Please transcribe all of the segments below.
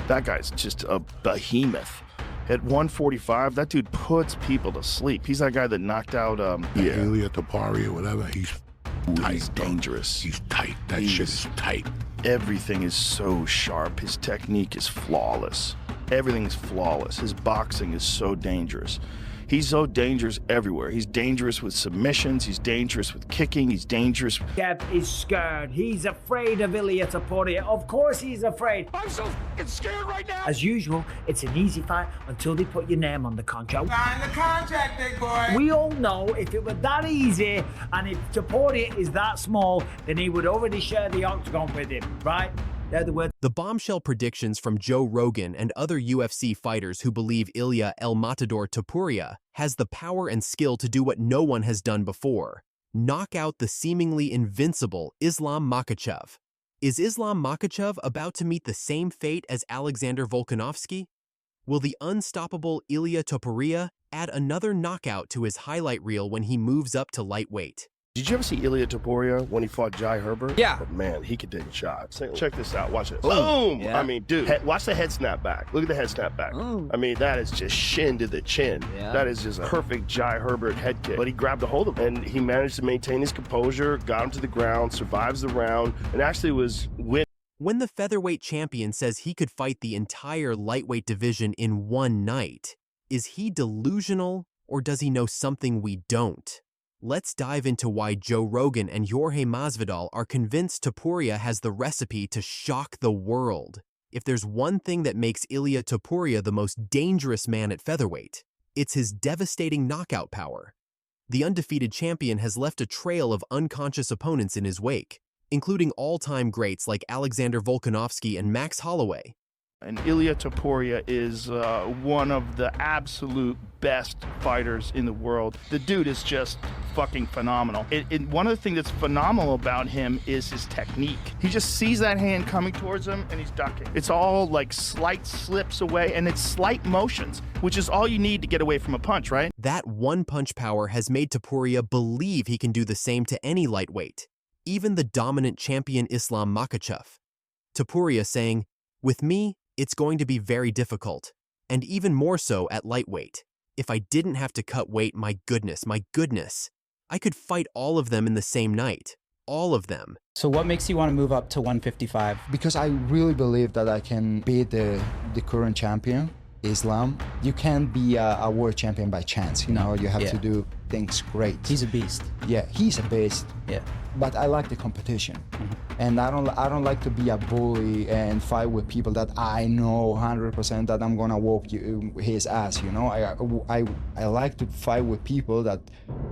That guy's just a behemoth. At 145, that dude puts people to sleep. He's that guy that knocked out Ilia Topuria, whatever. He's tight. He's dangerous. He's tight. That shit is tight. Everything is so sharp. His technique is flawless. Everything's flawless. His boxing is so dangerous. He's so dangerous everywhere. He's dangerous with submissions. He's dangerous with kicking. He's dangerous. Kev is scared. He's afraid of Ilia Topuria. Of course he's afraid. I'm so fucking scared right now. As usual, it's an easy fight until they put your name on the contract. Sign the contract, big boy. We all know if it were that easy and if Topuria is that small, then he would already share the octagon with him, right? They're the words. The bombshell predictions from Joe Rogan and other UFC fighters who believe Ilia El Matador Topuria has the power and skill to do what no one has done before: knock out the seemingly invincible Islam Makhachev. Is Islam Makhachev about to meet the same fate as Alexander Volkanovski? Will the unstoppable Ilia Topuria add another knockout to his highlight reel when he moves up to lightweight? Did you ever see Ilia Topuria when he fought Jai Herbert? Yeah. Oh, man, he could take a shot. Check this out. Watch this. Boom! Yeah. I mean, dude, watch the head snap back. Look at the head snap back. Ooh. I mean, that is just shin to the chin. Yeah. That is just a perfect Jai Herbert head kick. But he grabbed a hold of him, and he managed to maintain his composure, got him to the ground, survives the round, and actually was winning. When the featherweight champion says he could fight the entire lightweight division in one night, is he delusional or does he know something we don't? Let's dive into why Joe Rogan and Jorge Masvidal are convinced Topuria has the recipe to shock the world. If there's one thing that makes Ilia Topuria the most dangerous man at featherweight, it's his devastating knockout power. The undefeated champion has left a trail of unconscious opponents in his wake, including all-time greats like Alexander Volkanovski and Max Holloway. And Ilia Topuria is one of the absolute best fighters in the world. The dude is just fucking phenomenal. One of the things that's phenomenal about him is his technique. He just sees that hand coming towards him and he's ducking. It's all like slight slips away and it's slight motions, which is all you need to get away from a punch, right? That one-punch power has made Topuria believe he can do the same to any lightweight, even the dominant champion Islam Makhachev. Topuria saying, "With me, it's going to be very difficult, and even more so at lightweight. If I didn't have to cut weight, my goodness, I could fight all of them in the same night. All of them." So what makes you want to move up to 155? Because I really believe that I can beat the current champion, Islam. You can't be a world champion by chance, you know, you have to do things great. He's a beast. Yeah, he's a beast. Yeah. But I like the competition. And I don't like to be a bully and fight with people that I know 100% that I'm gonna whoop his ass, you know? I like to fight with people that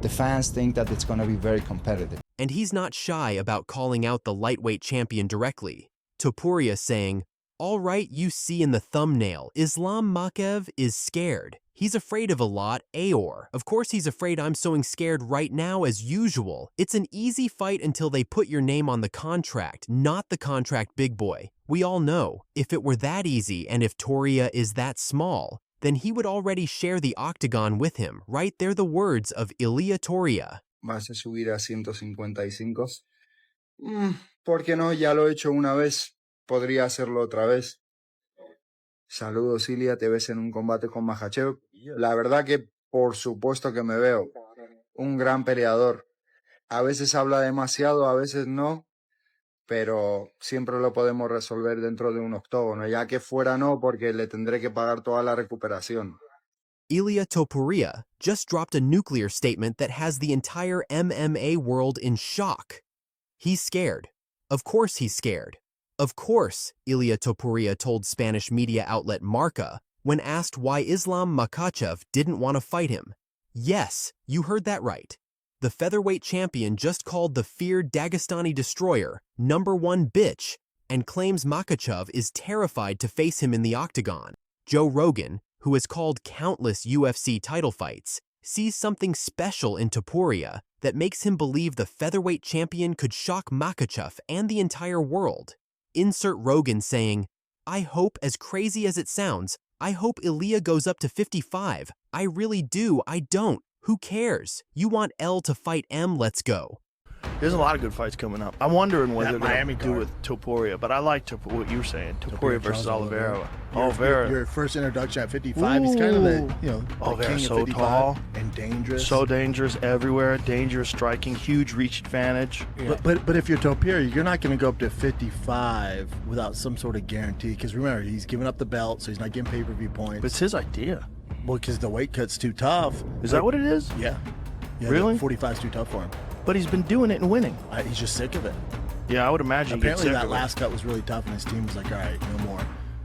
the fans think that it's gonna be very competitive. And he's not shy about calling out the lightweight champion directly. Topuria saying, "All right, you see in the thumbnail, Islam Makhachev is scared. He's afraid of a lot, Aor. Of course he's afraid I'm so scared right now as usual. It's an easy fight until they put your name on the contract, not the contract, big boy. We all know, if it were that easy and if Topuria is that small, then he would already share the octagon with him, right?" They're the words of Ilia Topuria. Vas a subir a 155. ¿Por qué no? Ya lo he hecho una vez. Podría hacerlo otra vez. Saludos, Ilia, te ves en un combate con Makhachev. La verdad que por supuesto que me veo un gran peleador. A veces habla demasiado, a veces no, pero siempre lo podemos resolver dentro de un octógono, ya que fuera no, porque le tendré que pagar toda la recuperación. Ilia Topuria just dropped a nuclear statement that has the entire MMA world in shock. He's scared. Of course he's scared. Of course, Ilia Topuria told Spanish media outlet Marca when asked why Islam Makhachev didn't want to fight him. Yes, you heard that right. The featherweight champion just called the feared Dagestani destroyer #1 bitch and claims Makhachev is terrified to face him in the octagon. Joe Rogan, who has called countless UFC title fights, sees something special in Topuria that makes him believe the featherweight champion could shock Makhachev and the entire world. Insert Rogan saying, "I hope, as crazy as it sounds, I hope Ilia goes up to 55. I really do. I don't. Who cares? You want L to fight M, let's go." There's a lot of good fights coming up. I'm wondering what That they're going Miami to do card. with Topuria, but I like what you were saying. Topuria versus Charles Oliveira. Oliveira. Your first introduction at 55. He's kind of the, you know, the Oliveira's king so of 55 tall and dangerous. So dangerous everywhere. Dangerous striking. Huge reach advantage. Yeah. But if you're Topuria, you're not going to go up to 55 without some sort of guarantee. Because remember, he's giving up the belt, so he's not getting pay-per-view points. But it's his idea. Well, because the weight cut's too tough. Is that what it is? Yeah. Really? 45's too tough for him. But he's been doing it and winning. He's just sick of it. Yeah, I would imagine. Apparently, that last cut was really tough, and his team was like, "All right, no more."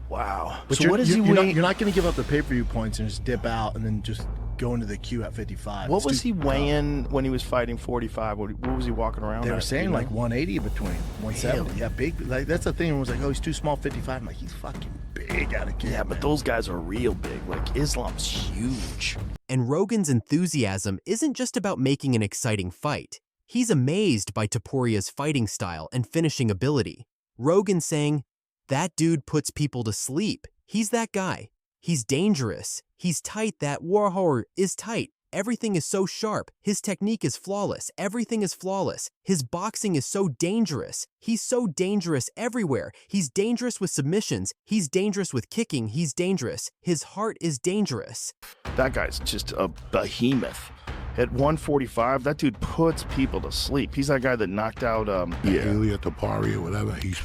Wow. But so what is he weighing? You're not going to give up the pay-per-view points and just dip out and then just go into the queue at 55. What was he weighing when he was fighting 45? What was he walking around? They were at, saying like 180 between 170. Really? Yeah, big. Like that's the thing. It was like, oh, he's too small. 55. I'm like, he's fucking big out of kid. Yeah, but those guys are real big. Like Islam's huge. And Rogan's enthusiasm isn't just about making an exciting fight. He's amazed by Topuria's fighting style and finishing ability. Rogan saying, "That dude puts people to sleep. He's that guy. He's dangerous. He's tight. That warhorror is tight. Everything is so sharp. His technique is flawless. Everything is flawless. His boxing is so dangerous. He's so dangerous everywhere. He's dangerous with submissions. He's dangerous with kicking. He's dangerous. His heart is dangerous." That guy's just a behemoth. At 145, that dude puts people to sleep. He's that guy that knocked out Ilia Topuria, whatever. He's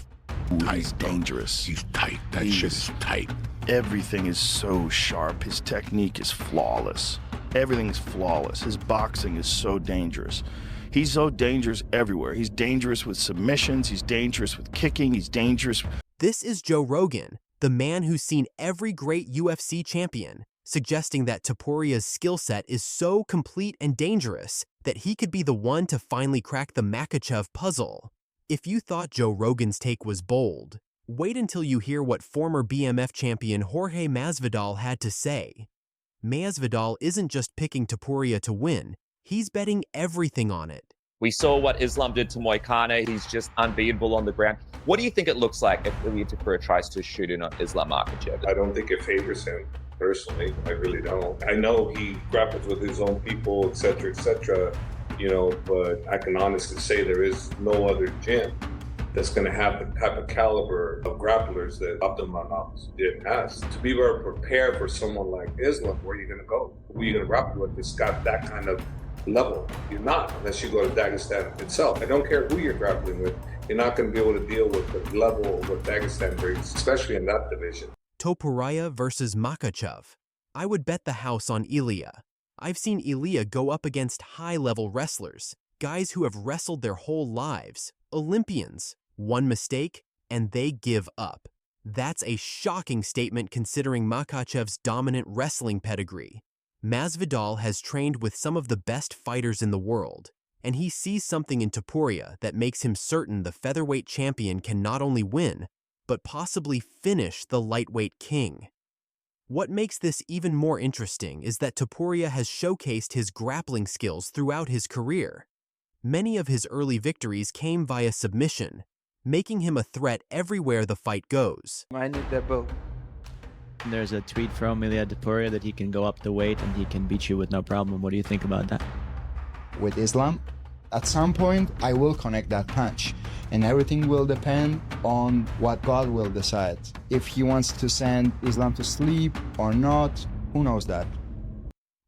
tight. He's dangerous. He's tight. That shit is tight. Everything is so sharp. His technique is flawless. Everything is flawless. His boxing is so dangerous. He's so dangerous everywhere. He's dangerous with submissions. He's dangerous with kicking. He's dangerous. This is Joe Rogan, the man who's seen every great UFC champion, suggesting that Topuria's skill set is so complete and dangerous that he could be the one to finally crack the Makhachev puzzle. If you thought Joe Rogan's take was bold, wait until you hear what former BMF champion Jorge Masvidal had to say. Masvidal isn't just picking Topuria to win, he's betting everything on it. We saw what Islam did to Moicano. He's just unbeatable on the ground. What do you think it looks like if Ilia Topuria tries to shoot in on Islam Makhachev? I don't think it favors him, personally. I really don't. I know he grapples with his own people, etc., you know, but I can honestly say there is no other gym that's going to have the type of caliber of grapplers that Abdulmanap's gym has. To be able to prepare for someone like Islam, where are you going to go? Who are you going to grapple with that's got that kind of level? You're not, unless you go to Dagestan itself. I don't care who you're grappling with. You're not going to be able to deal with the level of what Dagestan brings, especially in that division. Topuria versus Makhachev. I would bet the house on Ilia. I've seen Ilia go up against high-level wrestlers, guys who have wrestled their whole lives, Olympians. One mistake, and they give up. That's a shocking statement considering Makhachev's dominant wrestling pedigree. Masvidal has trained with some of the best fighters in the world, and he sees something in Topuria that makes him certain the featherweight champion can not only win, but possibly finish the lightweight king. What makes this even more interesting is that Topuria has showcased his grappling skills throughout his career. Many of his early victories came via submission, making him a threat everywhere the fight goes. I need that belt. There's a tweet from Ilia Topuria that he can go up the weight and he can beat you with no problem. What do you think about that? With Islam, at some point, I will connect that punch. And everything will depend on what God will decide. If he wants to send Islam to sleep or not, who knows that?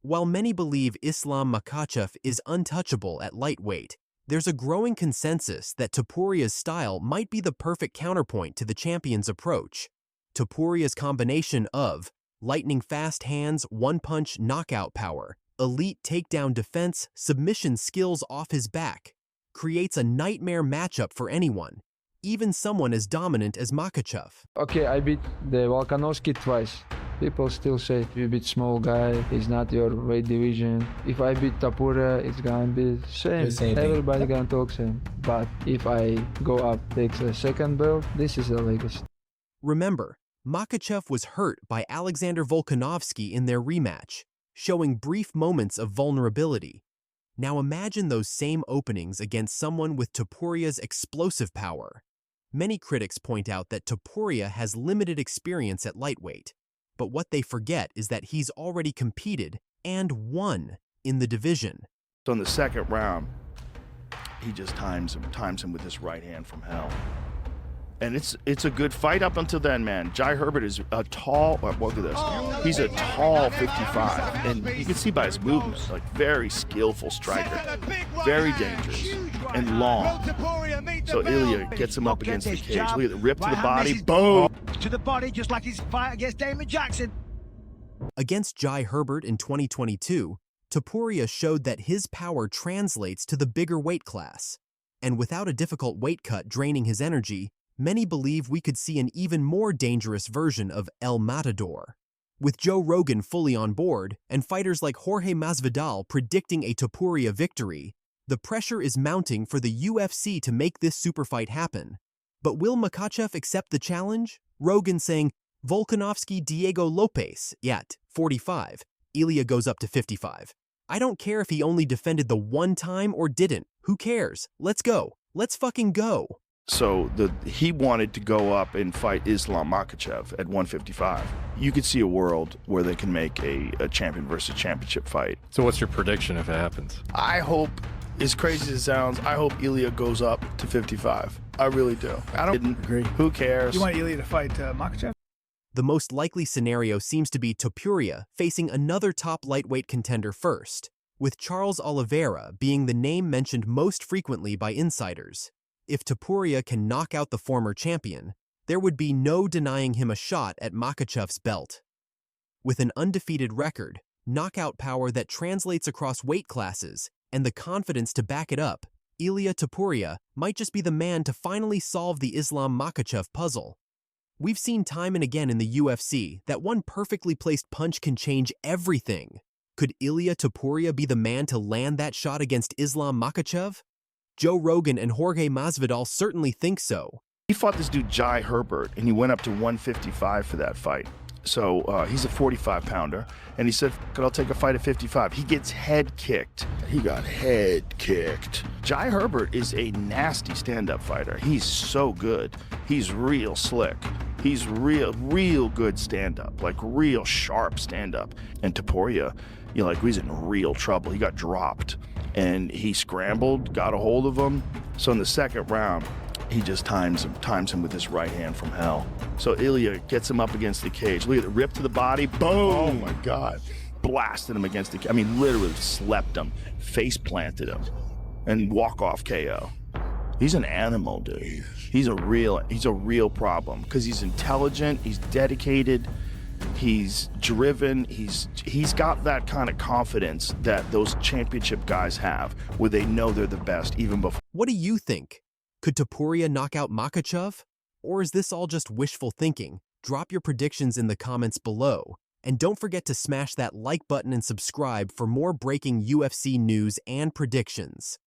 While many believe Islam Makhachev is untouchable at lightweight, there's a growing consensus that Topuria's style might be the perfect counterpoint to the champion's approach. Topuria's combination of lightning-fast hands, one-punch knockout power, elite takedown defense, submission skills off his back, creates a nightmare matchup for anyone, even someone as dominant as Makhachev. Okay, I beat the Volkanovski twice. People still say, you beat small guy, he's not your weight division. If I beat Topuria, it's gonna be same. Everybody gonna talk same. But if I go up, takes a second belt, this is the legacy. Remember, Makhachev was hurt by Alexander Volkanovski in their rematch, showing brief moments of vulnerability. Now imagine those same openings against someone with Topuria's explosive power. Many critics point out that Topuria has limited experience at lightweight, but what they forget is that he's already competed and won in the division. So in the second round, He just times him with his right hand from hell. And it's a good fight up until then, man. Jai Herbert is a tall, look at this. He's a tall 55. And you can see by his movement, like very skillful striker. Very dangerous and long. So Ilia gets him up against the cage. Look at the rip to the body, boom. To the body, just like his fight against Damon Jackson. Against Jai Herbert in 2022, Topuria showed that his power translates to the bigger weight class. And without a difficult weight cut draining his energy, many believe we could see an even more dangerous version of El Matador. With Joe Rogan fully on board and fighters like Jorge Masvidal predicting a Topuria victory, the pressure is mounting for the UFC to make this super fight happen. But will Makhachev accept the challenge? Rogan saying, Volkanovski Diego Lopez, yet 45. Ilia goes up to 55. I don't care if he only defended the one time or didn't. Who cares? Let's go. Let's fucking go. So he wanted to go up and fight Islam Makhachev at 155. You could see a world where they can make a champion versus championship fight. So what's your prediction if it happens? I hope, as crazy as it sounds, I hope Ilia goes up to 55. I really do. I don't agree. Who cares? You want Ilia to fight Makhachev? The most likely scenario seems to be Topuria facing another top lightweight contender first, with Charles Oliveira being the name mentioned most frequently by insiders. If Topuria can knock out the former champion, there would be no denying him a shot at Makhachev's belt. With an undefeated record, knockout power that translates across weight classes, and the confidence to back it up, Ilia Topuria might just be the man to finally solve the Islam Makhachev puzzle. We've seen time and again in the UFC that one perfectly placed punch can change everything. Could Ilia Topuria be the man to land that shot against Islam Makhachev? Joe Rogan and Jorge Masvidal certainly think so. He fought this dude Jai Herbert, and he went up to 155 for that fight. So he's a 45-pounder, and he said, I'll take a fight at 55. He gets head kicked. He got head kicked. Jai Herbert is a nasty stand-up fighter. He's so good. He's real slick. He's real good stand-up, like real sharp stand-up. And Topuria, he's in real trouble. He got dropped, and he scrambled, got a hold of him. So in the second round, he just times him with his right hand from hell. So Ilia gets him up against the cage. Look at the rip to the body, boom! Oh my God. Blasted him against the cage. I mean, literally slept him, face planted him, and walk-off KO. He's an animal, dude. He's a real problem because he's intelligent, he's dedicated, he's driven, he's got that kind of confidence that those championship guys have, where they know they're the best even before. What do you think? Could Topuria knock out Makhachev? Or is this all just wishful thinking? Drop your predictions in the comments below. And don't forget to smash that like button and subscribe for more breaking UFC news and predictions.